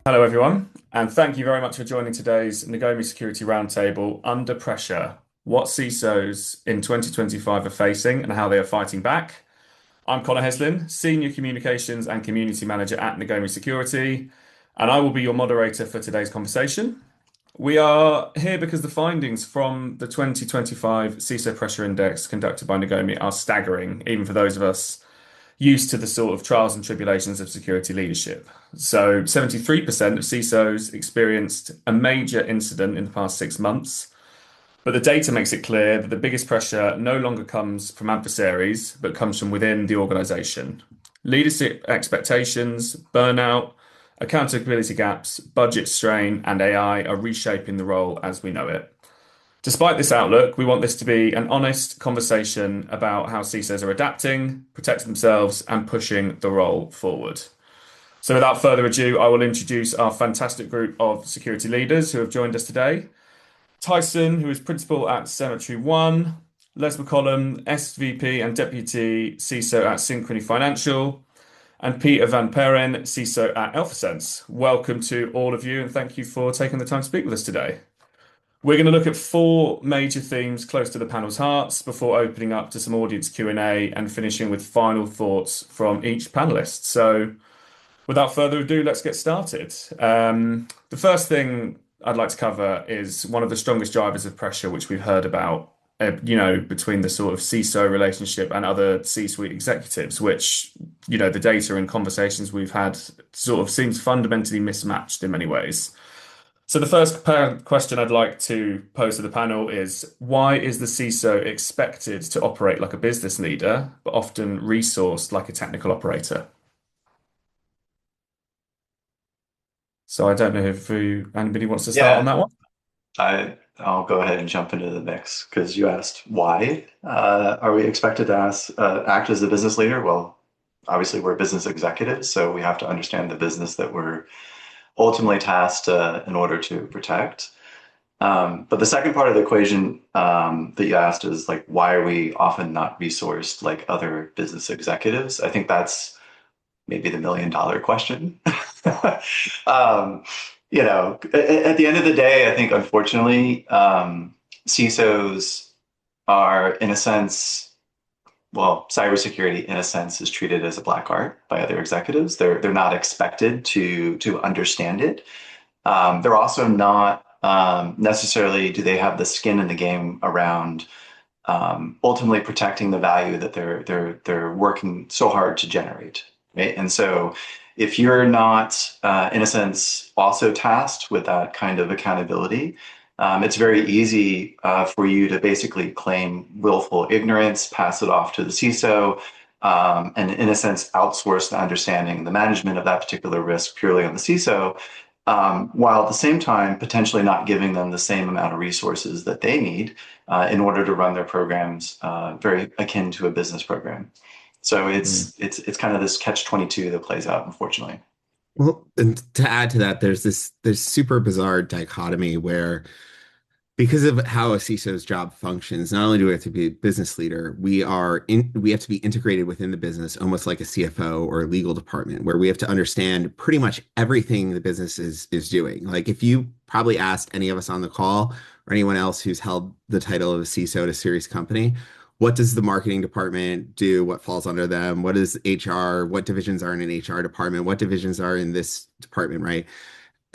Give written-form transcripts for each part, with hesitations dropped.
Hello, everyone, and thank you very much for joining today's Nagomi Security Roundtable Under Pressure, what CISOs in 2025 are facing and how they are fighting back. I'm Connor Heslin, Senior Communications and Community Manager at Nagomi Security, and I will be your moderator for today's conversation. We are here because the findings from the 2025 CISO Pressure Index conducted by Nagomi are staggering, even for those of us used to the sort of trials and tribulations of security leadership. So 73% of CISOs experienced a major incident in the past 6 months. But the data makes it clear that the biggest pressure no longer comes from adversaries, but comes from within the organization. Leadership expectations, burnout, accountability gaps, budget strain, and AI are reshaping the role as we know it. Despite this outlook, we want this to be an honest conversation about how CISOs are adapting, protecting themselves, and pushing the role forward. So, without further ado, I will introduce our fantastic group of security leaders who have joined us today. Tyson, who is principal at Cemetery One, Les McCollum, SVP and Deputy CISO at Synchrony Financial, and Peter Van Peren, CISO at AlphaSense. Welcome to all of you, and thank you for taking the time to speak with us today. We're going to look at four major themes close to the panel's hearts before opening up to some audience Q&A and finishing with final thoughts from each panelist. So without further ado, let's get started. The first thing I'd like to cover is one of the strongest drivers of pressure, which we've heard about, between the sort of CISO relationship and other C-suite executives, which, the data and conversations we've had sort of seems fundamentally mismatched in many ways. So the first question I'd like to pose to the panel is, why is the CISO expected to operate like a business leader, but often resourced like a technical operator? So I don't know if anybody wants to start on Yeah, that one. I'll go ahead and jump into the mix because you asked why are we expected to act as a business leader? Well, obviously we're business executives, so we have to understand the business that we're ultimately tasked in order to protect. But the second part of the equation that you asked is like, why are we often not resourced like other business executives? I think that's maybe the $1 million question. um, at the end of the day, I think unfortunately, CISOs are in a sense, well, cybersecurity in a sense is treated as a black art by other executives. They're not expected to understand it. They're also not necessarily do they have the skin in the game around ultimately protecting the value that they're working so hard to generate, right? And so, if you're not, in a sense, also tasked with that kind of accountability, it's very easy for you to basically claim willful ignorance, pass it off to the CISO, and in a sense, outsource the understanding, the management of that particular risk purely on the CISO, while at the same time potentially not giving them the same amount of resources that they need in order to run their programs very akin to a business program. So it's kind of this catch-22 that plays out, unfortunately. Well, and to add to that, there's super bizarre dichotomy where because of how a CISO's job functions, not only do we have to be a business leader, we have to be integrated within the business, almost like a CFO or a legal department, where we have to understand pretty much everything the business is doing. Like if you probably asked any of us on the call or anyone else who's held the title of a CISO at a serious company, what does the marketing department do? What falls under them? What is HR? What divisions are in an HR department? What divisions are in this department, right?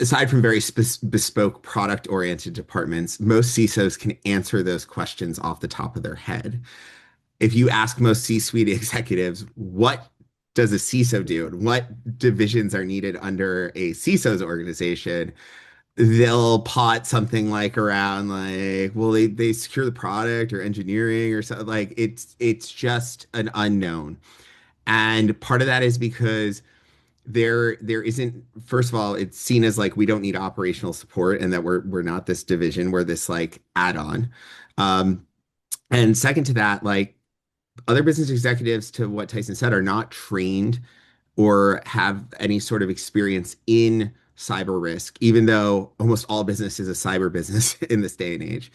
Aside from very bespoke product oriented departments, most CISOs can answer those questions off the top of their head. If you ask most C-suite executives, what does a CISO do and what divisions are needed under a CISO's organization, they'll pot something like around like, well, they secure the product or engineering or something. Like it's just an unknown. And part of that is because there isn't, first of all, it's seen as like we don't need operational support and that we're not this division, we're this like add-on. Um, and second to that, like other business executives, to what Tyson said, are not trained or have any sort of experience in cyber risk, even though almost all business is a cyber business in this day and age.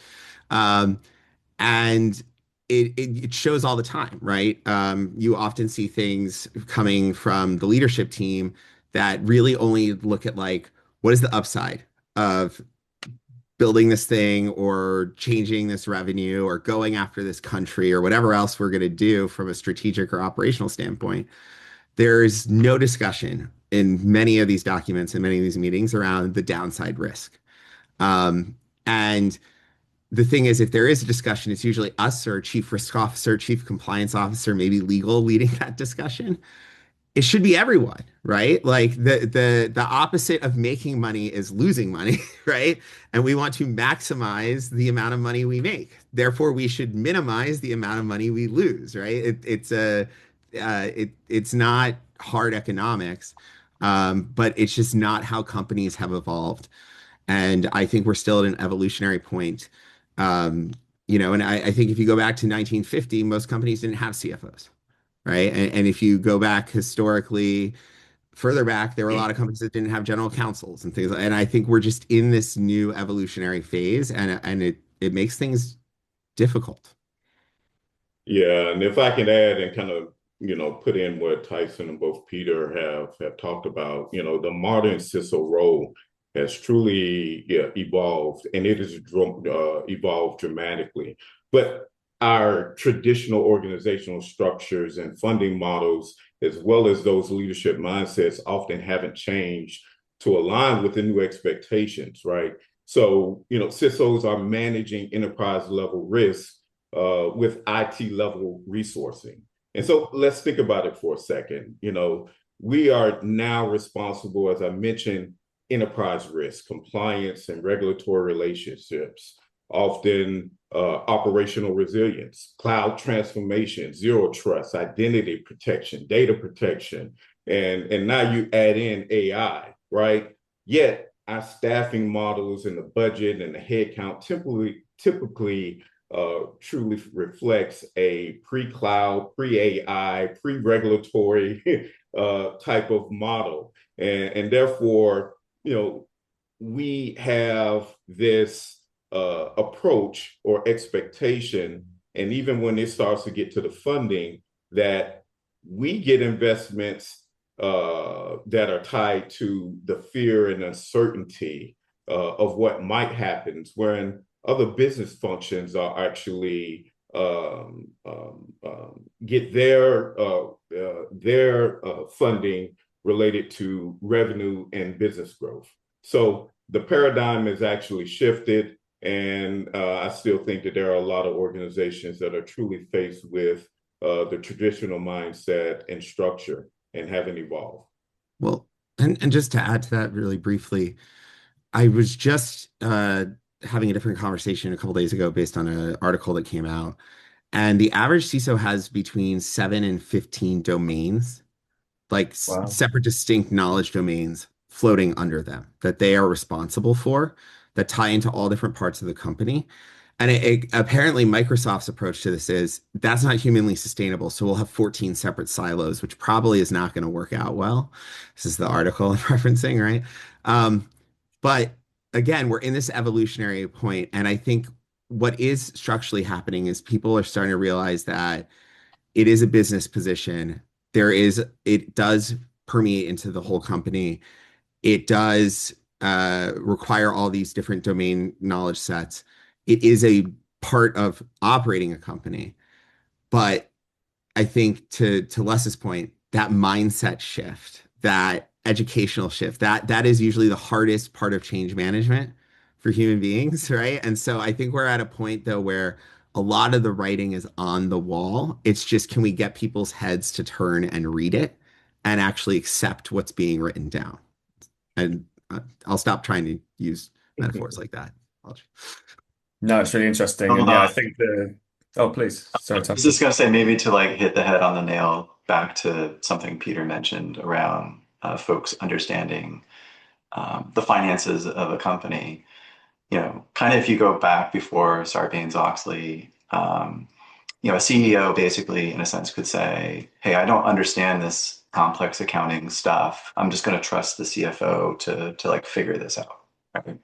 Um, and it shows all the time, right? You often see things coming from the leadership team that really only look at like what is the upside of building this thing or changing this revenue or going after this country or whatever else we're going to do from a strategic or operational standpoint. There's no discussion in many of these documents and many of these meetings around the downside risk. And the thing is, if there is a discussion, it's usually us or chief risk officer, chief compliance officer, maybe legal leading that discussion. It should be everyone, right? Like the opposite of making money is losing money, right? And we want to maximize the amount of money we make. Therefore, we should minimize the amount of money we lose, right? It's not hard economics, but it's just not how companies have evolved. And I think we're still at an evolutionary point. Um, and I think if you go back to 1950, most companies didn't have CFOs, right? And if you go back historically, further back, there were a lot of companies that didn't have general counsels and things. And I think we're just in this new evolutionary phase, and it makes things difficult. Yeah, and if I can add and kind of, put in what Tyson and both Peter have talked about, the modern CISO role has truly evolved, and it has evolved dramatically. But our traditional organizational structures and funding models, as well as those leadership mindsets, often haven't changed to align with the new expectations, right? So, CISOs are managing enterprise level risks with IT level resourcing. And so let's think about it for a second. We are now responsible, as I mentioned, enterprise risk, compliance, and regulatory relationships, often operational resilience, cloud transformation, zero trust, identity protection, data protection, and now you add in AI, right? Yet our staffing models and the budget and the headcount typically truly reflects a pre-cloud, pre-AI, pre-regulatory type of model. And therefore, we have this approach or expectation, and even when it starts to get to the funding, that we get investments that are tied to the fear and uncertainty of what might happen, when other business functions are actually get their funding related to revenue and business growth. So the paradigm has actually shifted, and I still think that there are a lot of organizations that are truly faced with the traditional mindset and structure and haven't evolved. Well, and just to add to that really briefly, I was just having a different conversation a couple days ago based on an article that came out, and the average CISO has between 7 and 15 domains, like Wow. separate, distinct knowledge domains floating under them that they are responsible for, that tie into all different parts of the company. And apparently Microsoft's approach to this is that's not humanly sustainable. So we'll have 14 separate silos, which probably is not going to work out well. This is the article I'm referencing, right? But again, we're in this evolutionary point, and I think what is structurally happening is people are starting to realize that it is a business position. It does permeate into the whole company. It does require all these different domain knowledge sets. It is a part of operating a company. But I think to Les's point, that mindset shift, that educational shift, that is usually the hardest part of change management for human beings, right? And so I think we're at a point though where a lot of the writing is on the wall. It's just, can we get people's heads to turn and read it and actually accept what's being written down? And I'll stop trying to use metaphors like that. No, it's really interesting. And yeah, I think oh, please. Sorry, I was Tyson. just gonna say, maybe to like hit the head on the nail, back to something Peter mentioned around folks understanding the finances of a company. Kind of if you go back before Sarbanes-Oxley, a CEO basically, in a sense, could say, "Hey, I don't understand this complex accounting stuff. I'm just going to trust the CFO to like figure this out." Right?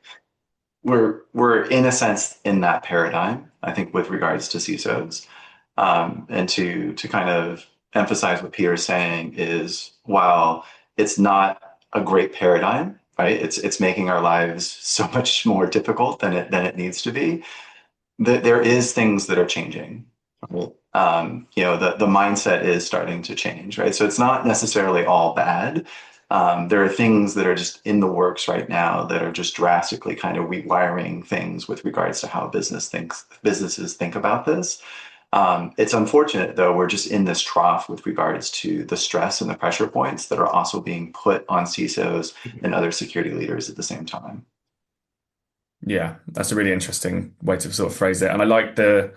We're in a sense in that paradigm, I think, with regards to CISOs, and to kind of emphasize what Peter's saying is, while it's not a great paradigm right? It's making our lives so much more difficult than it needs to be. There is things that are changing. Right? The mindset is starting to change, right? So it's not necessarily all bad. There are things that are just in the works right now that are just drastically kind of rewiring things with regards to how businesses think about this. It's unfortunate, though, we're just in this trough with regards to the stress and the pressure points that are also being put on CISOs and other security leaders at the same time. Yeah, that's a really interesting way to sort of phrase it. And I like the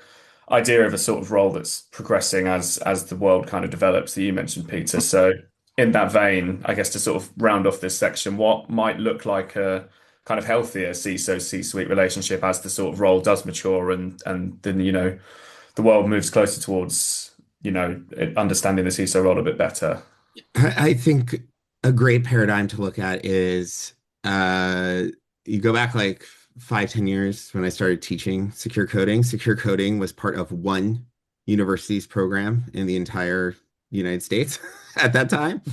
idea of a sort of role that's progressing as the world kind of develops that you mentioned, Peter. So in that vein, I guess to sort of round off this section, what might look like a kind of healthier CISO C-suite relationship as the sort of role does mature and then, the world moves closer towards, understanding the CISO role a bit better. I think a great paradigm to look at is uh, you go back like 5, 10 years when I started teaching secure coding. Secure coding was part of one university's program in the entire United States at that time.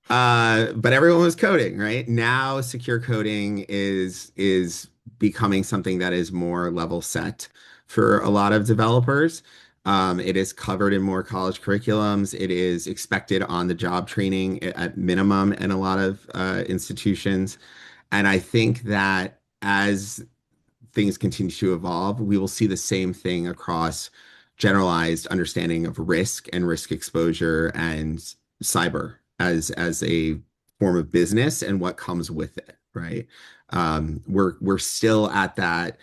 But everyone was coding, right? Now secure coding is becoming something that is more level set for a lot of developers. It is covered in more college curriculums. It is expected on the job training at minimum in a lot of institutions. And I think that as things continue to evolve, we will see the same thing across generalized understanding of risk and risk exposure and cyber as a form of business and what comes with it, right? We're still at that.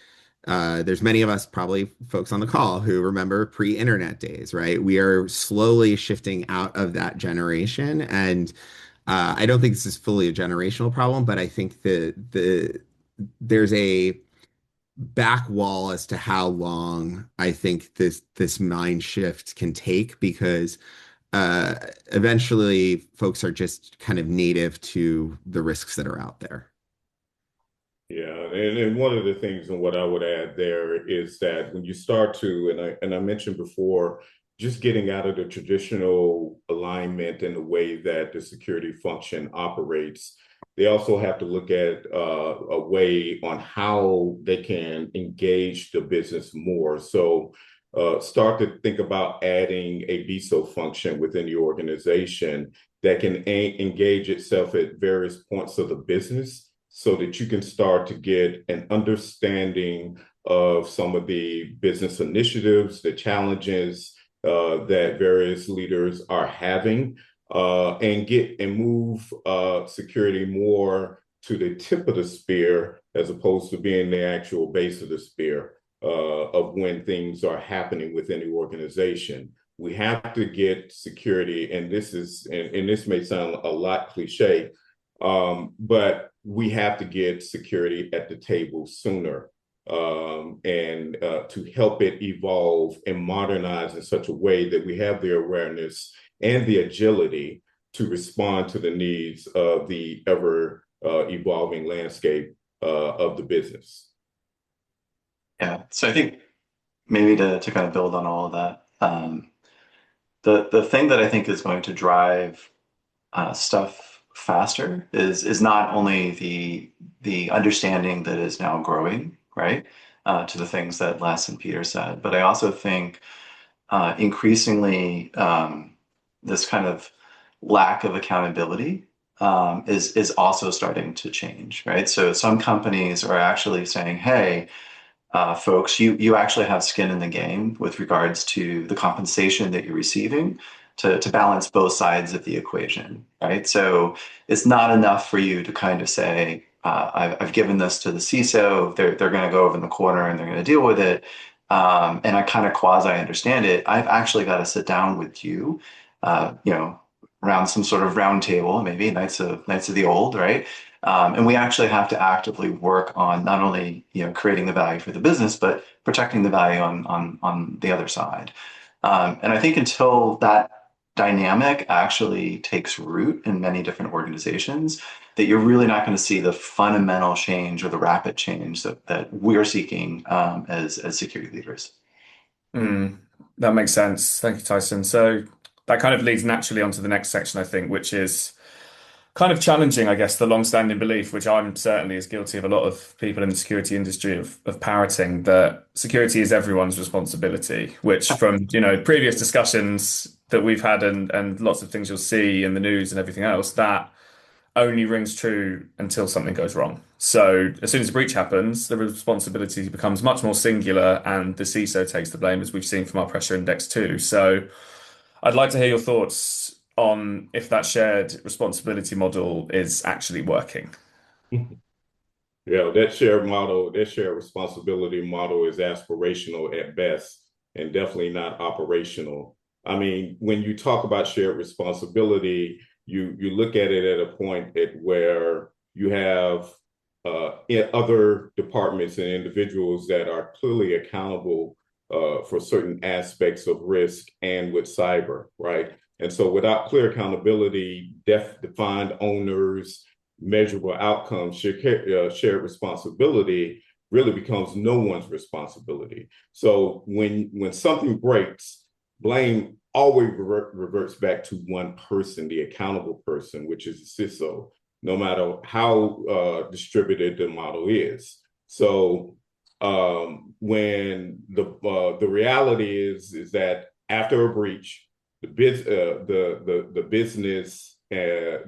There's many of us, probably folks on the call, who remember pre-internet days, right? We are slowly shifting out of that generation, and I don't think this is fully a generational problem, but I think there's a back wall as to how long I think this mind shift can take because uh, eventually folks are just kind of native to the risks that are out there. Yeah, and one of the things and what I would add there is that when you start to, and I mentioned before, just getting out of the traditional alignment and the way that the security function operates, they also have to look at a way on how they can engage the business more. So start to think about adding a BISO function within the organization that can engage itself at various points of the business so that you can start to get an understanding of some of the business initiatives, the challenges that various leaders are having, and get and move security more to the tip of the spear as opposed to being the actual base of the spear of when things are happening within the organization. We have to get security, and this may sound a lot cliche, but we have to get security at the table sooner and to help it evolve and modernize in such a way that we have the awareness and the agility to respond to the needs of the ever evolving landscape of the business. Yeah. So I think maybe to kind of build on all of that, the thing that I think is going to drive stuff faster is not only the understanding that is now growing, right, to the things that Les and Peter said, but I also think increasingly this kind of lack of accountability is also starting to change, right? So some companies are actually saying, hey, folks, you actually have skin in the game with regards to the compensation that you're receiving to balance both sides of the equation, right? So it's not enough for you to kind of say, I've given this to the CISO, they're going to go over in the corner and they're going to deal with it. And I kind of quasi understand it. I've actually got to sit down with you, around some sort of round table, maybe Knights of the Old, right? And we actually have to actively work on not only creating the value for the business, but protecting the value on the other side. And I think until that dynamic actually takes root in many different organizations, that you're really not going to see the fundamental change or the rapid change that we're seeking as security leaders. That makes sense. Thank you, Tyson. So that kind of leads naturally onto the next section, I think, which is kind of challenging, I guess, the long-standing belief, which I'm certainly as guilty of a lot of people in the security industry of parroting, that security is everyone's responsibility, which from, previous discussions that we've had and lots of things you'll see in the news and everything else, that only rings true until something goes wrong. So as soon as a breach happens, the responsibility becomes much more singular and the CISO takes the blame, as we've seen from our pressure index too. So I'd like to hear your thoughts on if that shared responsibility model is actually working. Yeah, that shared responsibility model is aspirational at best and definitely not operational. I mean, when you talk about shared responsibility, you look at it at a point at where you have in other departments and individuals that are clearly accountable for certain aspects of risk and with cyber, right? And so without clear accountability, defined owners, measurable outcomes, shared responsibility really becomes no one's responsibility. So when something breaks, blame always reverts back to one person, the accountable person, which is the CISO, no matter how distributed the model is. So when the reality is that after a breach, the business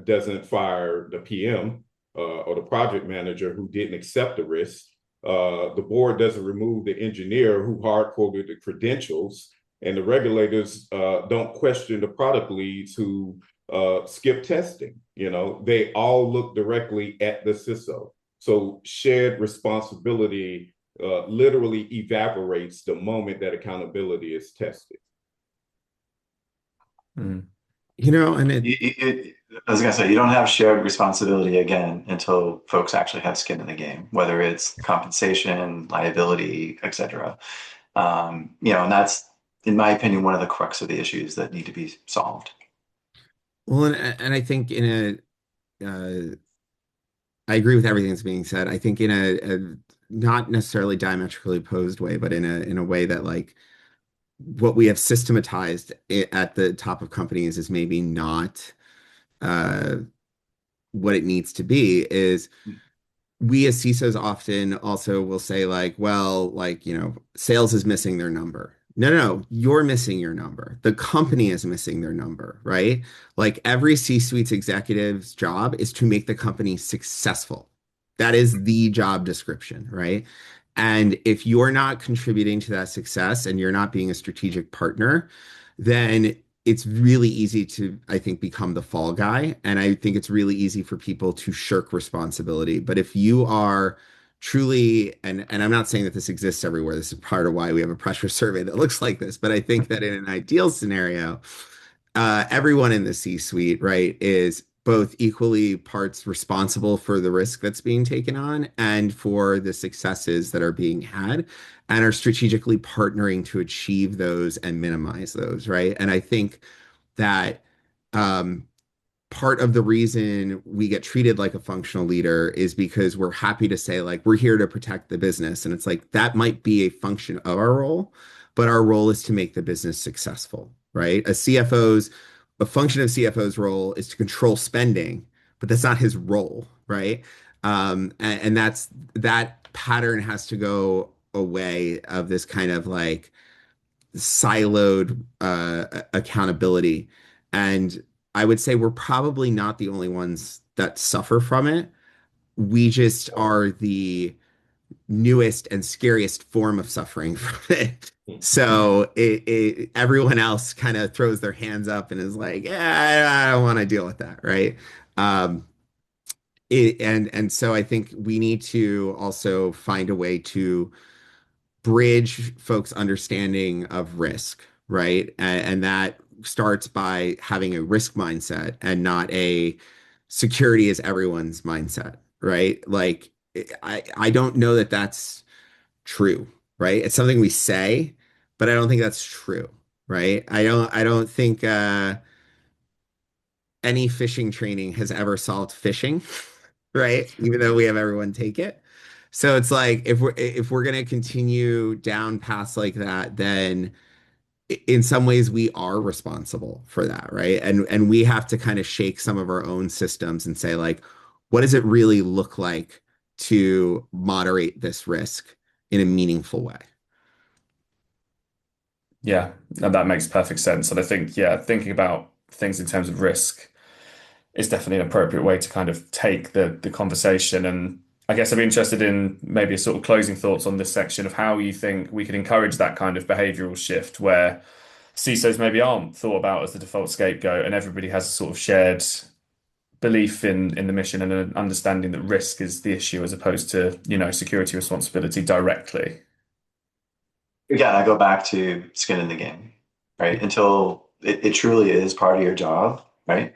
doesn't fire the PM or the project manager who didn't accept the risk. The board doesn't remove the engineer who hard coded the credentials, and the regulators don't question the product leads who skip testing. They all look directly at the CISO. So shared responsibility literally evaporates the moment that accountability is tested. Mm. And I was gonna say, you don't have shared responsibility again until folks actually have skin in the game, whether it's compensation, liability, etc. And that's, in my opinion, one of the crux of the issues that need to be solved. well, and I think I agree with everything that's being said. I think in a not necessarily diametrically opposed way, but in a way that like what we have systematized at the top of companies is maybe not uh, what it needs to be. Is we as CISOs often also will say like, well, like, sales is missing their number. No, no, no, you're missing your number. The company is missing their number, right? Like every C-suite's executive's job is to make the company successful. That is the job description, right? And if you're not contributing to that success and you're not being a strategic partner, then it's really easy to, I think, become the fall guy. And I think it's really easy for people to shirk responsibility. But if you are truly, and I'm not saying that this exists everywhere, this is part of why we have a pressure survey that looks like this, but I think that in an ideal scenario, everyone in the C-suite, right, is both equally parts responsible for the risk that's being taken on and for the successes that are being had and are strategically partnering to achieve those and minimize those, right? And I think that um, part of the reason we get treated like a functional leader is because we're happy to say like we're here to protect the business, and it's like that might be a function of our role, but our role is to make the business successful, right? A function of CFO's role is to control spending, but that's not his role, right? And that pattern has to go away of this kind of like siloed accountability. And I would say we're probably not the only ones that suffer from it. We just are the newest and scariest form of suffering from it. So everyone else kind of throws their hands up and is like, yeah, I don't want to deal with that, right? Um, and so I think we need to also find a way to bridge folks' understanding of risk, right? And that starts by having a risk mindset and not a security is everyone's mindset, right? Like I don't know that that's true, right? It's something we say, but I don't think that's true, right? I don't think any fishing training has ever solved fishing, right? Even though we have everyone take it. So it's like if we're gonna continue down paths like that, then in some ways we are responsible for that, right? And we have to kind of shake some of our own systems and say like, what does it really look like to moderate this risk in a meaningful way? Yeah, and that makes perfect sense. And I think, yeah, thinking about things in terms of risk is definitely an appropriate way to kind of take the conversation. And I guess I'd be interested in maybe a sort of closing thoughts on this section of how you think we could encourage that kind of behavioral shift where CISOs maybe aren't thought about as the default scapegoat and everybody has a sort of shared belief in the mission and an understanding that risk is the issue as opposed to, security responsibility directly. Again, I go back to skin in the game, right? Until it truly is part of your job, right?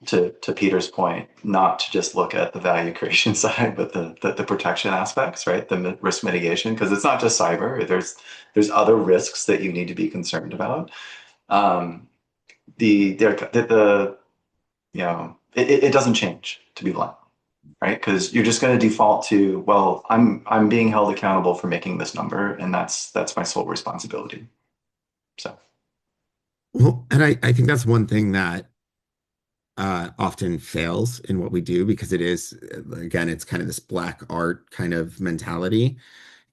To Peter's point, not to just look at the value creation side, but the protection aspects, right? The risk mitigation, because it's not just cyber. There's other risks that you need to be concerned about. Um, the it doesn't change, to be blunt, right? Because you're just going to default to, well, I'm being held accountable for making this number, and that's my sole responsibility. So Well, and I think that's one thing that often fails in what we do because it is, again, it's kind of this black art kind of mentality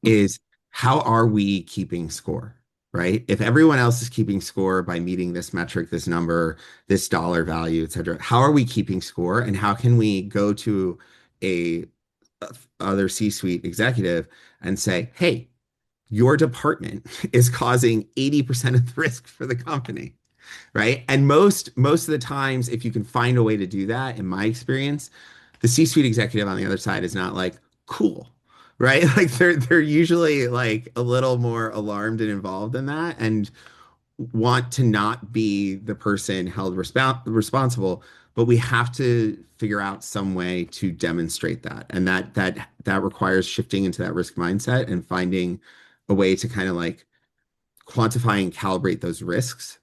is how are we keeping score, right? If everyone else is keeping score by meeting this metric, this number, this dollar value, et cetera, how are we keeping score? And how can we go to a other C-suite executive and say, hey, your department is causing 80% of the risk for the company, right? And most of the times, if you can find a way to do that, in my experience, the C-suite executive on the other side is not like, cool, right? Like they're usually like a little more alarmed and involved in that and want to not be the person held responsible, but we have to figure out some way to demonstrate that. And that requires shifting into that risk mindset and finding a way to kind of like quantify and calibrate those risks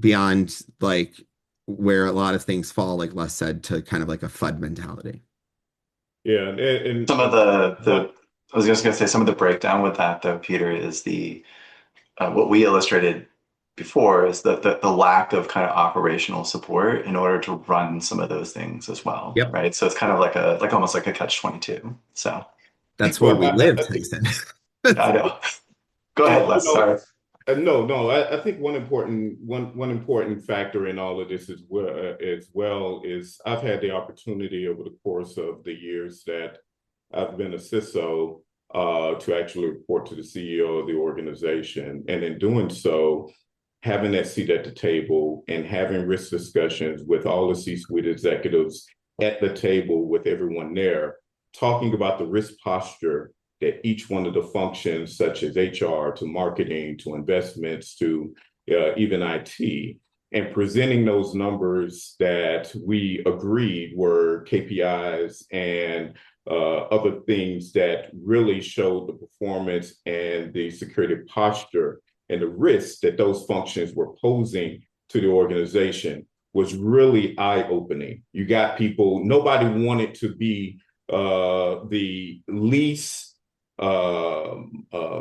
beyond like where a lot of things fall, like Les said, to kind of like a FUD mentality. Yeah, and some of the what I was just going to say some of the breakdown with that though, Peter, is the what we illustrated before is the lack of kind of operational support in order to run some of those things as well, Yep. right? So it's kind of like almost like a catch-22. So That's where well, we live, I think Tyson. I know. Go and ahead, Les. Sorry. no, I think one important factor in all of this as well is I've had the opportunity over the course of the years that I've been a CISO to actually report to the CEO of the organization, and in doing so, having that seat at the table and having risk discussions with all the C-suite executives at the table with everyone there, talking about the risk posture that each one of the functions, such as HR to marketing to investments to even IT, and presenting those numbers that we agreed were KPIs and other things that really showed the performance and the security posture and the risks that those functions were posing to the organization was really eye-opening. You got people, nobody wanted to be the least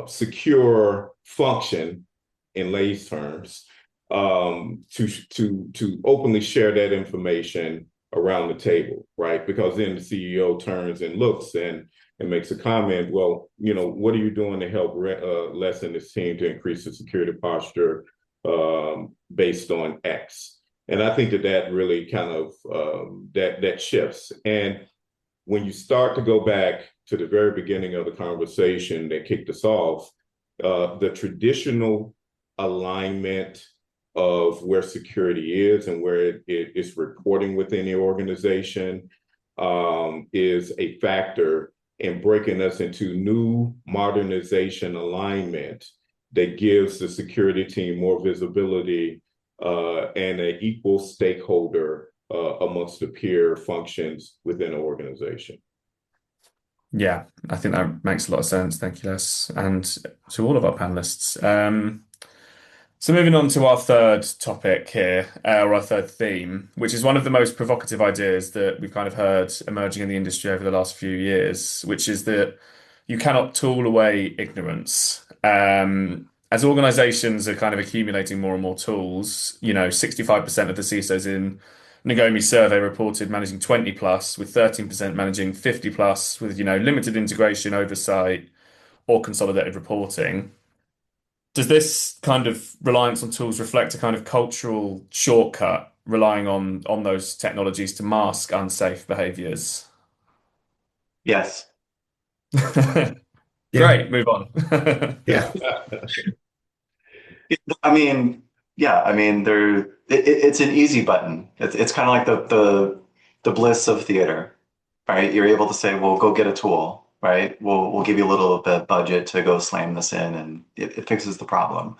secure function in lay's terms to openly share that information around the table, right? Because then the CEO turns and looks and makes a comment. Well, what are you doing to help lessen this team to increase the security posture based on X? And I think that really kind of that shifts. And when you start to go back to the very beginning of the conversation that kicked us off, the traditional alignment of where security is and where it is reporting within the organization is a factor in breaking us into new modernization alignment that gives the security team more visibility and an equal stakeholder amongst the peer functions within an organization. Yeah, I think that makes a lot of sense. Thank you, Les, and to all of our panelists. So moving on to our third topic here, or our third theme, which is one of the most provocative ideas that we've kind of heard emerging in the industry over the last few years, which is that you cannot tool away ignorance. as organizations are kind of accumulating more and more tools, 65% of the CISOs in Nagomi's survey reported managing 20 plus, with 13% managing 50 plus, with, limited integration, oversight, or consolidated reporting. Does this kind of reliance on tools reflect a kind of cultural shortcut, relying on those technologies to mask unsafe behaviors? Yes. Yeah. Great, move on. Yeah. I mean, yeah, I mean, it's an easy button. It's kind of like the bliss of theater, right? You're able to say, well, go get a tool, right? We'll give you a little bit budget to go slam this in, and it fixes the problem.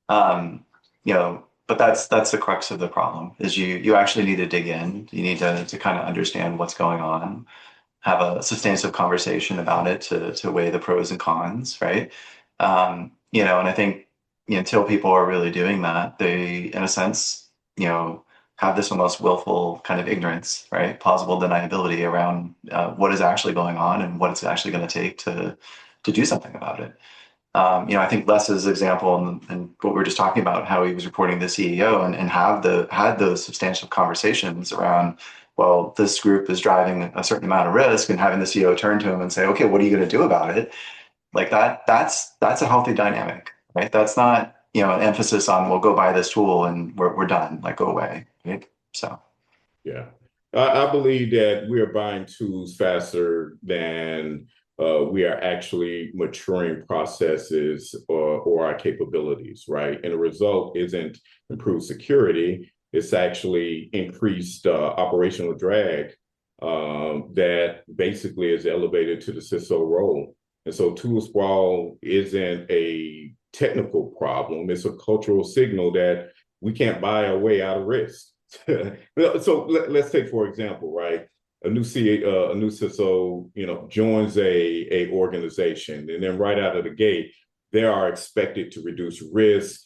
Um, but that's the crux of the problem is you actually need to dig in. You need to kind of understand what's going on, have a substantive conversation about it to weigh the pros and cons, right? And I think until people are really doing that, they, in a sense, have this almost willful kind of ignorance, right? Plausible deniability around what is actually going on and what it's actually going to take to do something about it. I think Les's example and what we were just talking about, how he was reporting the CEO and had those substantial conversations around, well, this group is driving a certain amount of risk, and having the CEO turn to him and say, okay, what are you going to do about it? Like that's a healthy dynamic, right? That's not, an emphasis on, well, go buy this tool and we're done, like go away, right? So. Yeah. I believe that we are buying tools faster than we are actually maturing processes or our capabilities, right? And the result isn't improved security, it's actually increased operational drag that basically is elevated to the CISO role. And so tool sprawl isn't a technical problem, it's a cultural signal that we can't buy our way out of risk. So let's take, for example, right? A new CISO, joins a organization, and then right out of the gate, they are expected to reduce risk,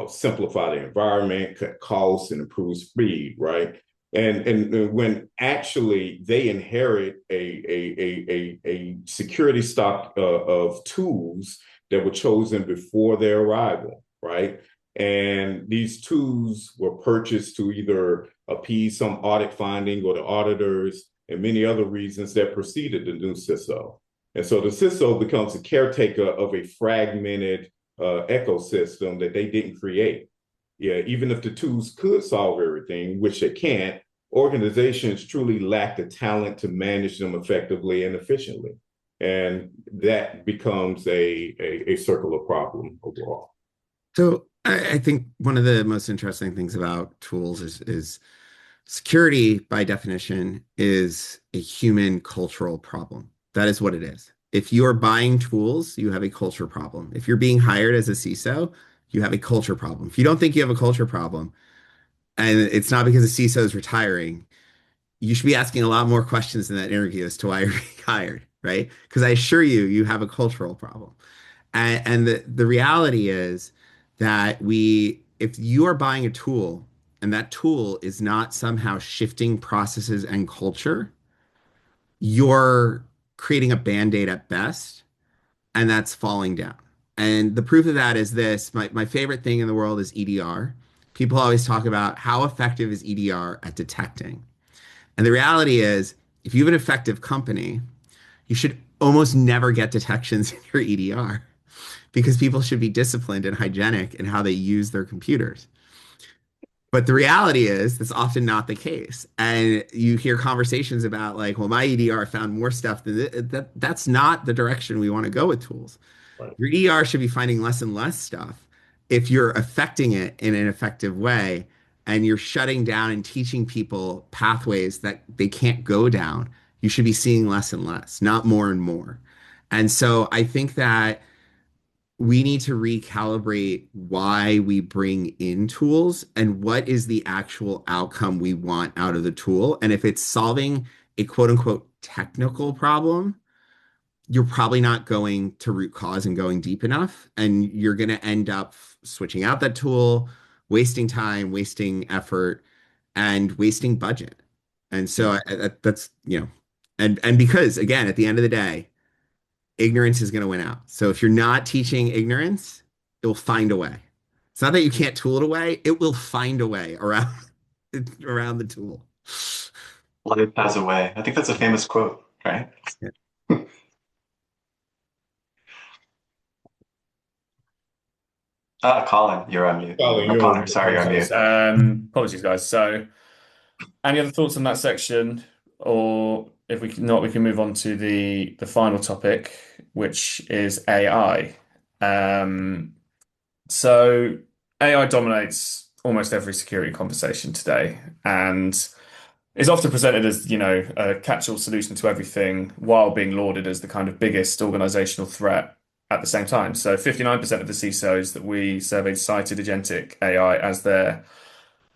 simplify the environment, cut costs, and improve speed, right? And when actually they inherit a security stock of tools that were chosen before their arrival, right? And these tools were purchased to either appease some audit finding or the auditors and many other reasons that preceded the new CISO. And so the CISO becomes a caretaker of a fragmented ecosystem that they didn't create. Yeah, even if the tools could solve everything, which they can't, organizations truly lack the talent to manage them effectively and efficiently. And that becomes a circular problem overall. So I think one of the most interesting things about tools is security, by definition, is a human cultural problem. That is what it is. If you are buying tools, you have a culture problem. If you're being hired as a CISO, you have a culture problem. If you don't think you have a culture problem, and it's not because a CISO is retiring, you should be asking a lot more questions in that interview as to why you're being hired, right? Because I assure you, you have a cultural problem. And the reality is that if you are buying a tool and that tool is not somehow shifting processes and culture, you're creating a band-aid at best, and that's falling down. And the proof of that is this. My favorite thing in the world is EDR. People always talk about how effective is EDR at detecting. And the reality is, if you have an effective company, you should almost never get detections in your EDR because people should be disciplined and hygienic in how they use their computers. But the reality is that's often not the case. And you hear conversations about like, well, my EDR found more stuff than that. That's not the direction we want to go with tools. Right. Your EDR should be finding less and less stuff if you're affecting it in an effective way and you're shutting down and teaching people pathways that they can't go down. You should be seeing less and less, not more and more. And so I think that we need to recalibrate why we bring in tools and what is the actual outcome we want out of the tool. And if it's solving a quote unquote technical problem, you're probably not going to root cause and going deep enough. And you're going to end up switching out that tool, wasting time, wasting effort, and wasting budget. And so that's, and because again, at the end of the day, ignorance is going to win out. So if you're not teaching ignorance, It will find a way. It's not that you can't tool it away, it will find a way around around the tool. Life has a way. I think that's a famous quote, right? Yeah. Colin, you're on mute. Colin, Or you're on Connor, mute. sorry, you're on Apologies. mute. Apologies, guys. So, any other thoughts on that section? Or if we can not, we can move on to the final topic, which is AI. Um, so AI dominates almost every security conversation today, and is often presented as, a catch-all solution to everything while being lauded as the kind of biggest organizational threat at the same time. So 59% of the CISOs that we surveyed cited agentic AI as their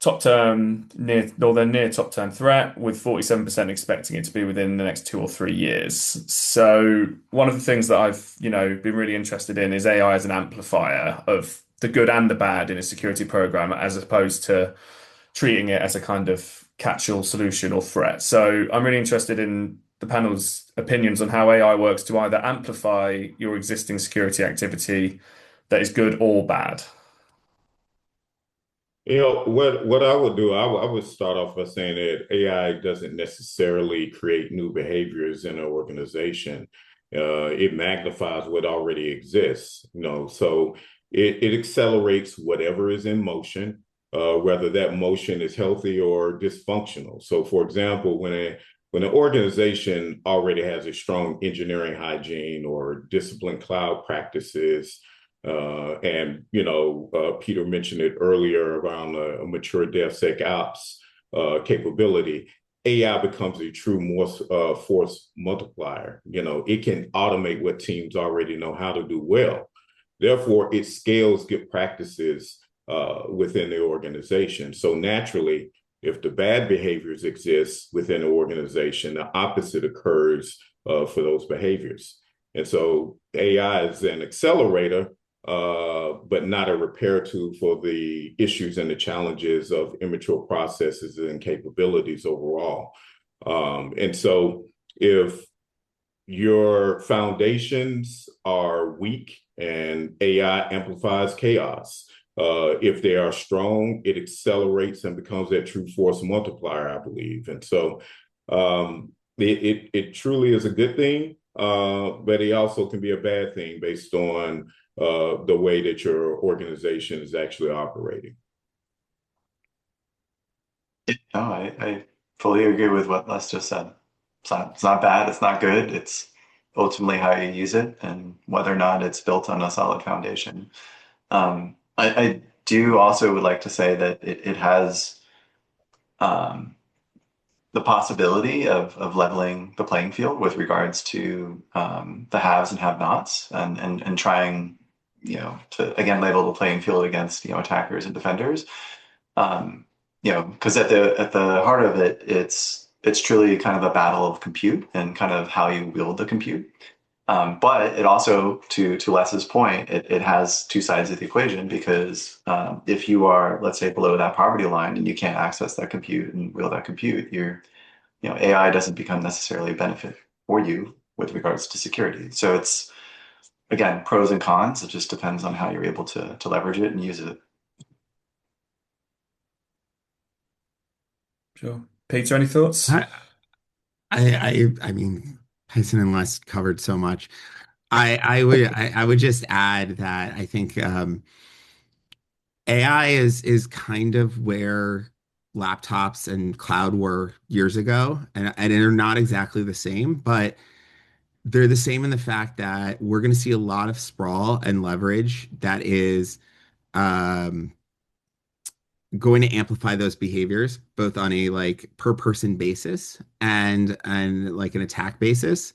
top term near or their near top term threat, with 47% expecting it to be within the next 2 or 3 years. So one of the things that I've, been really interested in is AI as an amplifier of the good and the bad in a security program, as opposed to treating it as a kind of catch-all solution or threat. So I'm really interested in the panel's opinions on how AI works to either amplify your existing security activity that is good or bad. What I would do, I would start off by saying that AI doesn't necessarily create new behaviors in an organization. It magnifies what already exists, so it accelerates whatever is in motion, whether that motion is healthy or dysfunctional. So, for example, when an organization already has a strong engineering hygiene or disciplined cloud practices, and Peter mentioned it earlier around a mature DevSecOps capability. AI becomes a true force multiplier. It can automate what teams already know how to do well. Therefore, it scales good practices within the organization. So naturally, if the bad behaviors exist within the organization, the opposite occurs for those behaviors. And so AI is an accelerator, but not a repair tool for the issues and the challenges of immature processes and capabilities overall. And so if your foundations are weak and AI amplifies chaos, if they are strong, it accelerates and becomes that true force multiplier, I believe. And so it truly is a good thing, but it also can be a bad thing based on the way that your organization is actually operating. No, I fully agree with what Les just said. It's not bad, it's not good. It's ultimately how you use it and whether or not it's built on a solid foundation. I do also would like to say that it has um, the possibility of leveling the playing field with regards to the haves and have-nots, and trying, to again level the playing field against, attackers and defenders. Because at the heart of it, it's truly kind of a battle of compute and kind of how you wield the compute. But it also, to Les's point, it has two sides of the equation, because if you are, let's say, below that poverty line and you can't access that compute and wield that compute, AI doesn't become necessarily a benefit for you with regards to security. So it's, again, pros and cons. It just depends on how you're able to leverage it and use it. Sure. Peter, any thoughts? I mean, Tyson and Les covered so much. I would just add that I think AI is kind of where laptops and cloud were years ago, and they're not exactly the same, but they're the same in the fact that we're going to see a lot of sprawl and leverage that is um, going to amplify those behaviors, both on a like per person basis and like an attack basis,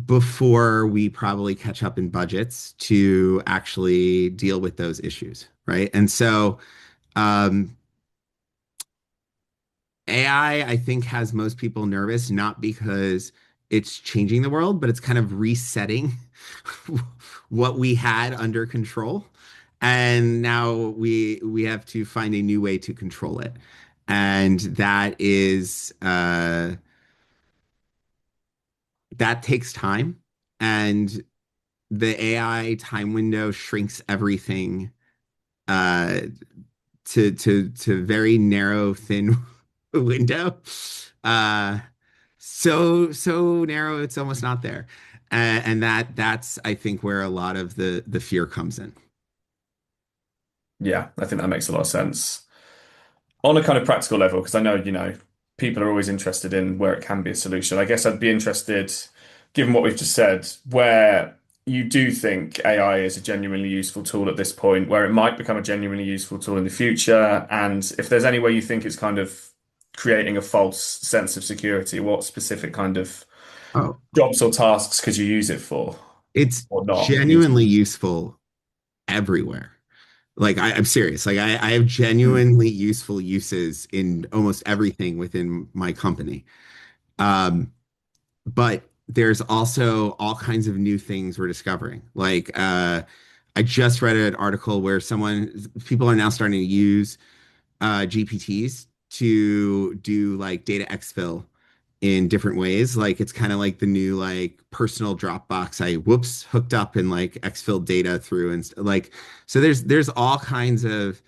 before we probably catch up in budgets to actually deal with those issues, right? And so um, AI, I think, has most people nervous, not because it's changing the world, but it's kind of resetting what we had under control. And now we have to find a new way to control it. And that takes time. And the AI time window shrinks everything uh, to very narrow, thin window. Uh, so narrow it's almost not there. And that's I think where a lot of the fear comes in. Yeah, I think that makes a lot of sense. On a kind of practical level, because I know, people are always interested in where it can be a solution. I guess I'd be interested, given what we've just said, where you do think AI is a genuinely useful tool at this point, where it might become a genuinely useful tool in the future, and if there's any way you think it's kind of creating a false sense of security, what specific kind of Oh, jobs or tasks could you use it for it's or not use it? genuinely useful everywhere. Like I'm serious. Like I have Hmm. genuinely useful uses in almost everything within my company. Um, but there's also all kinds of new things we're discovering. Like I just read an article where people are now starting to use GPTs to do like data exfil in different ways. Like it's kind of like the new like personal Dropbox. I whoops hooked up and like exfilled data through and like so there's all kinds of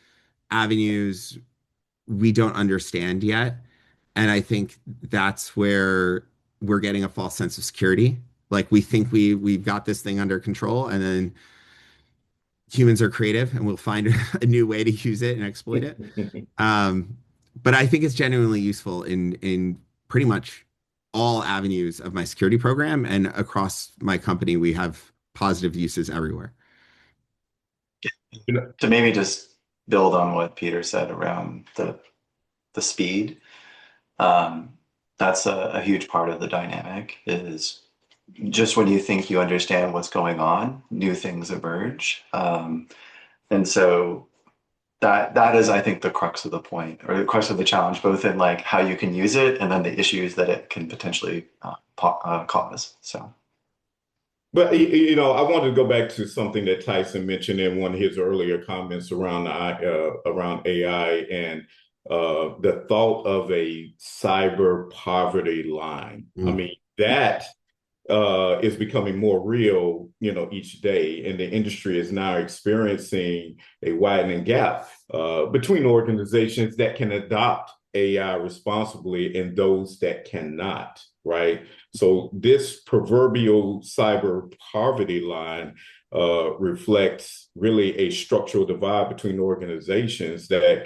avenues we don't understand yet. And I think that's where we're getting a false sense of security. Like we think we've got this thing under control, and then humans are creative and we'll find a new way to use it and exploit it. Um, but I think it's genuinely useful in pretty much all avenues of my security program and across my company. We have positive uses everywhere. You know, To maybe just build on what Peter said around the speed, um, that's a huge part of the dynamic is just when you think you understand what's going on, new things emerge. And so that is, I think, the crux of the point or the crux of the challenge, both in like how you can use it and then the issues that it can potentially cause. So but I wanted to go back to something that Tyson mentioned in one of his earlier comments around AI and the thought of a cyber poverty line. I Mm. mean, that is becoming more real, each day, and the industry is now experiencing a widening gap between organizations that can adopt AI responsibly and those that cannot, right? So this proverbial cyber poverty line reflects really a structural divide between organizations that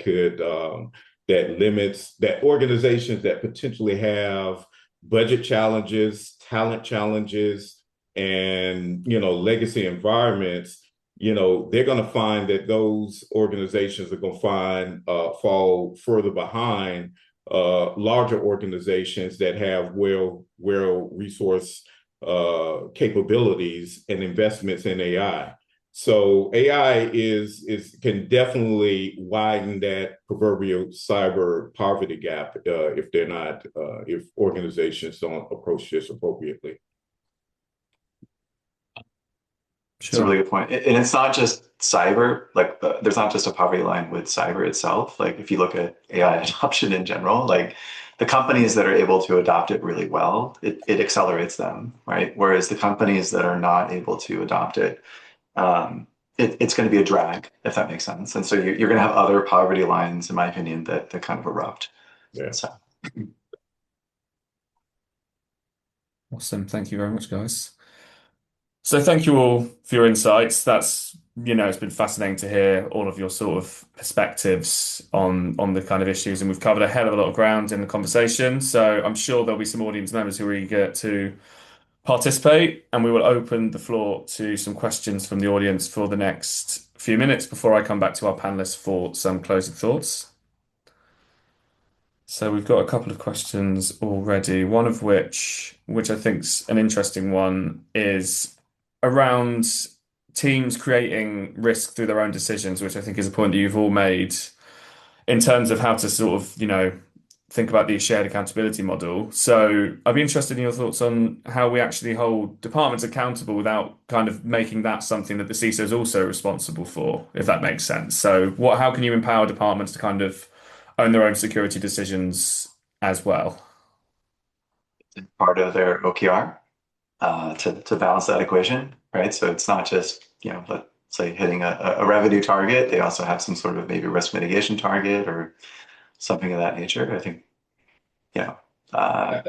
limits that organizations that potentially have budget challenges, talent challenges, and legacy environments. They're going to find that those organizations are going to fall further behind larger organizations that have well resource capabilities and investments in AI. So AI is can definitely widen that proverbial cyber poverty gap if organizations don't approach this appropriately. it's a really Sure. good point. And it's not just cyber, like there's not just a poverty line with cyber itself. Like if you look at AI adoption in general, like the companies that are able to adopt it really well, it accelerates them, right? Whereas the companies that are not able to adopt it, it's going to be a drag, if that makes sense. And so you're going to have other poverty lines, in my opinion, that kind of erupt. Yeah. So Awesome. Thank you very much, guys. So thank you all for your insights. It's been fascinating to hear all of your sort of perspectives on the kind of issues, and we've covered a hell of a lot of ground in the conversation. So I'm sure there'll be some audience members who are eager to participate, and we will open the floor to some questions from the audience for the next few minutes before I come back to our panelists for some closing thoughts. So we've got a couple of questions already, one of which I think's an interesting one, is around teams creating risk through their own decisions, which I think is a point that you've all made in terms of how to sort of, think about the shared accountability model. So I'd be interested in your thoughts on how we actually hold departments accountable without kind of making that something that the CISO is also responsible for, if that makes sense. So how can you empower departments to kind of own their own security decisions as well? part of their OKR. to balance that equation, right? So it's not just, let's say hitting a revenue target. They also have some sort of maybe risk mitigation target or something of that nature. I think,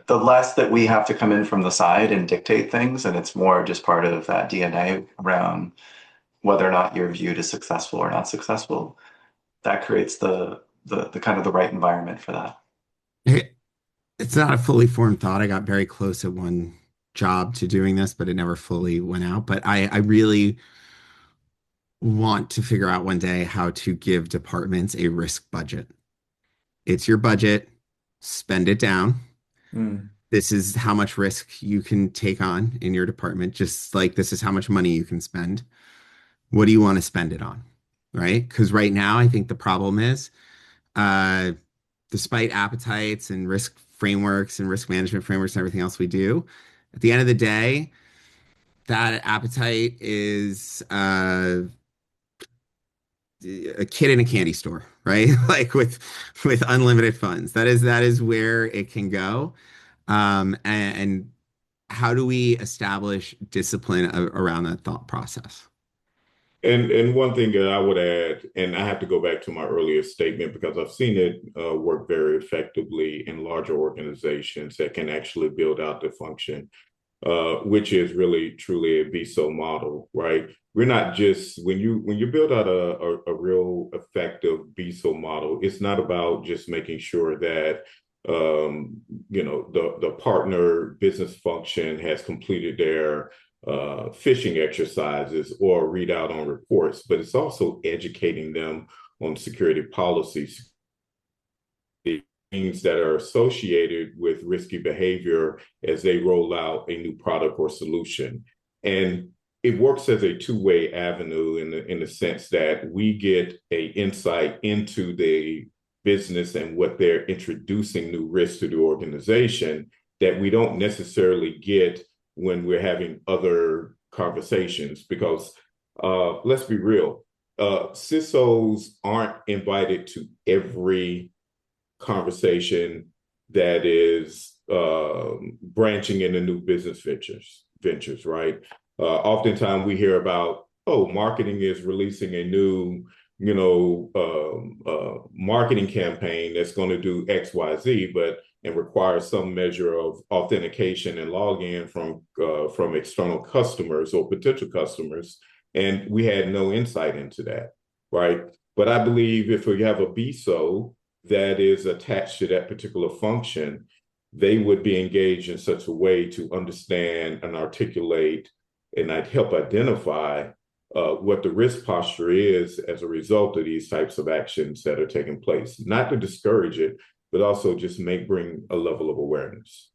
the less that we have to come in from the side and dictate things, and it's more just part of that DNA around whether or not you're viewed as successful or not successful, that creates the kind of the right environment for that. It's not a fully formed thought. I got very close at one job to doing this, but it never fully went out. But I really want to figure out one day how to give departments a risk budget. It's your budget, spend it down. Mm. This is how much risk you can take on in your department, just like this is how much money you can spend. What do you want to spend it on? Right? Because right now, I think the problem is, uh, despite appetites and risk frameworks and risk management frameworks and everything else we do, at the end of the day, that appetite is a kid in a candy store, right? Like with unlimited funds. That is where it can go. And how do we establish discipline around that thought process? And one thing that I would add, and I have to go back to my earlier statement because I've seen it work very effectively in larger organizations that can actually build out the function, which is really truly a BSO model, right? We're not just when you build out a real effective BSO model, it's not about just making sure that the partner business function has completed their phishing exercises or read out on reports, but it's also educating them on security policies, things that are associated with risky behavior as they roll out a new product or solution. And it works as a two-way avenue in the sense that we get a insight into the business and what they're introducing new risks to the organization that we don't necessarily get when we're having other conversations. Because let's be real, CISOs aren't invited to every conversation that is branching into new business ventures, right? Oftentimes we hear about, oh, marketing is releasing a new, marketing campaign that's going to do X, Y, Z, and requires some measure of authentication and login from external customers or potential customers, and we had no insight into that, right? But I believe if we have a BSO that is attached to that particular function, they would be engaged in such a way to understand and articulate and I'd help identify what the risk posture is as a result of these types of actions that are taking place, not to discourage it, but also just bring a level of awareness.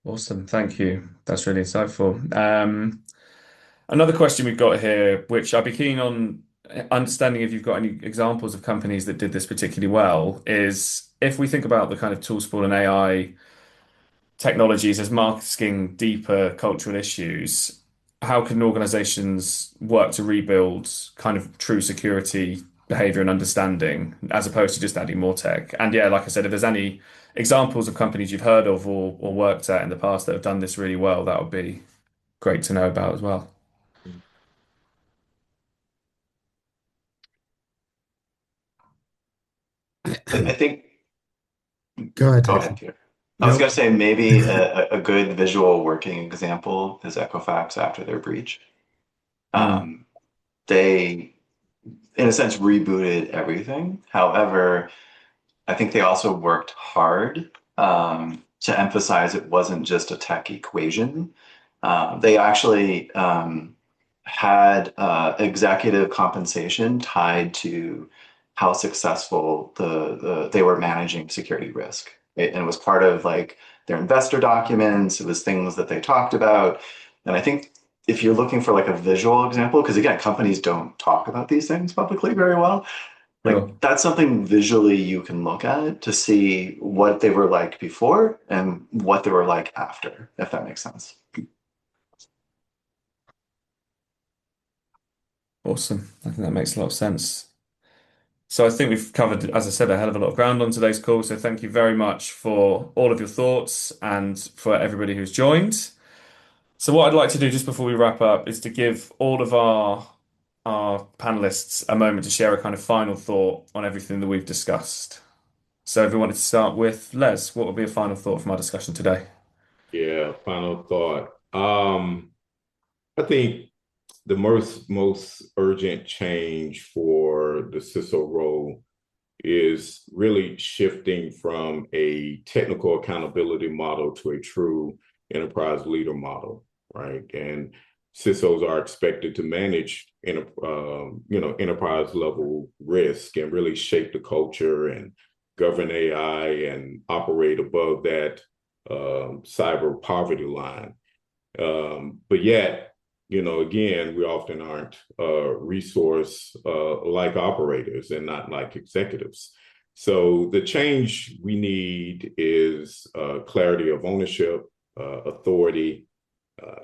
Awesome. Thank you. That's really insightful. Another question we've got here, which I'd be keen on understanding if you've got any examples of companies that did this particularly well, is if we think about the kind of tool sprawl and AI technologies as masking deeper cultural issues, how can organizations work to rebuild kind of true security behavior and understanding as opposed to just adding more tech? And yeah, like I said, if there's any examples of companies you've heard of or worked at in the past that have done this really well, that would be great to know about as well. I think, Go ahead, go ahead, Tyson. Peter. I was Nope. going to say maybe a good visual working example is Equifax after their breach. Mm, They, in a sense, rebooted everything. However, I think they also worked hard to emphasize it wasn't just a tech equation. They actually had executive compensation tied to how successful they were managing security risk. And it was part of like their investor documents. It was things that they talked about. And I think if you're looking for like a visual example, because again, companies don't talk about these things publicly very well, sure. like that's something visually you can look at to see what they were like before and what they were like after, if that makes sense. Awesome. I think that makes a lot of sense. So I think we've covered, as I said, a hell of a lot of ground on today's call. So thank you very much for all of your thoughts and for everybody who's joined. So what I'd like to do just before we wrap up is to give all of our panelists a moment to share a kind of final thought on everything that we've discussed. So if we wanted to start with Les, what would be a final thought from our discussion today? Yeah, final thought. I think the most urgent change for the CISO role is really shifting from a technical accountability model to a true enterprise leader model, right? And CISOs are expected to manage enterprise level risk and really shape the culture and govern AI and operate above that cyber poverty line. But yet, again, we often aren't resource like operators and not like executives. So the change we need is clarity of ownership, authority,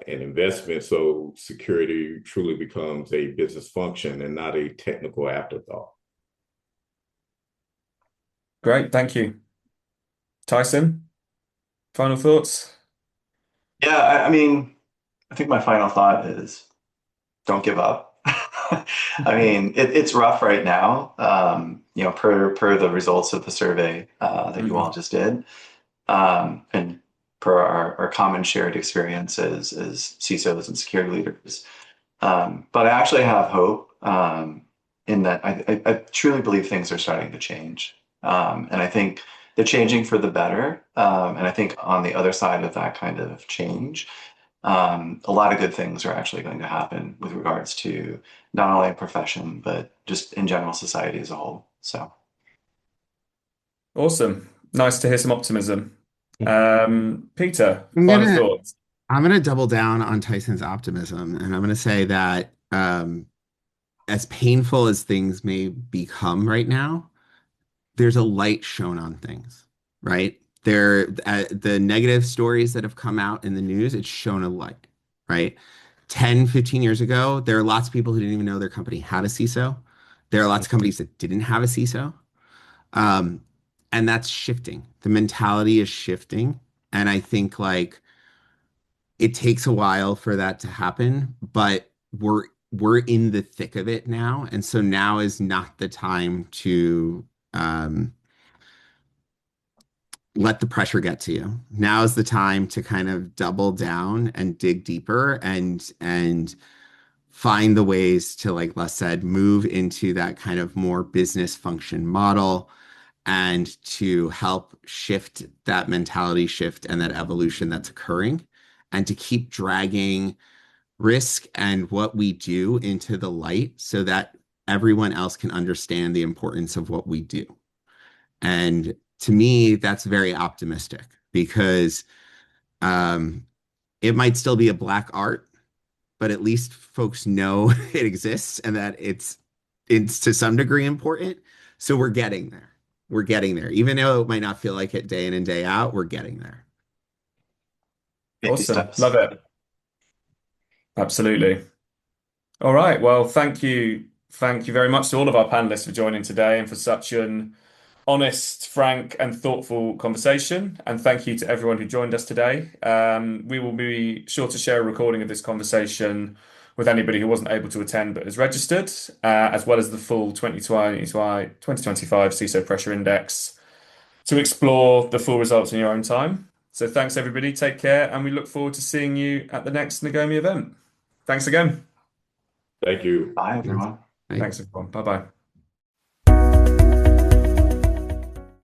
and investment. So security truly becomes a business function and not a technical afterthought. Great, thank you. Tyson, final thoughts? Yeah, I mean, I think my final thought is don't give up. I mean, it's rough right now, per the results of the survey that you all just did, and per our common shared experiences as CISOs and security leaders. But I actually have hope in that I truly believe things are starting to change. And I think they're changing for the better. And I think on the other side of that kind of change, a lot of good things are actually going to happen with regards to not only a profession, but just in general society as a whole. So, Awesome. Nice to hear some optimism. Peter, I'm final gonna thoughts. I'm gonna double down on Tyson's optimism, and I'm gonna say that as painful as things may become right now, there's a light shown on things, right? The negative stories that have come out in the news, it's shown a light, right? 10, 15 years ago, there are lots of people who didn't even know their company had a CISO. There are lots of companies that didn't have a CISO. Um, and that's shifting. The mentality is shifting. And I think like it takes a while for that to happen, but we're in the thick of it now. And so now is not the time to let the pressure get to you. Now is the time to kind of double down and dig deeper and find the ways to, like Les said, move into that kind of more business function model and to help shift that mentality shift and that evolution that's occurring and to keep dragging risk and what we do into the light so that everyone else can understand the importance of what we do. And to me, that's very optimistic because um, it might still be a black art, but at least folks know it exists and that it's to some degree important. So we're getting there. We're getting there. Even though it might not feel like it day in and day out, we're getting there. baby Awesome. steps. Love it. Absolutely. All right. Well, thank you. Thank you very much to all of our panelists for joining today and for such an honest, frank, and thoughtful conversation. And thank you to everyone who joined us today. We will be sure to share a recording of this conversation with anybody who wasn't able to attend but is registered, as well as the full 2025 CISO Pressure Index to explore the full results in your own time. So thanks, everybody. Take care, and we look forward to seeing you at the next Nagomi event. Thanks again. Thank you. Bye, everyone. Right? Thanks, everyone. Bye bye.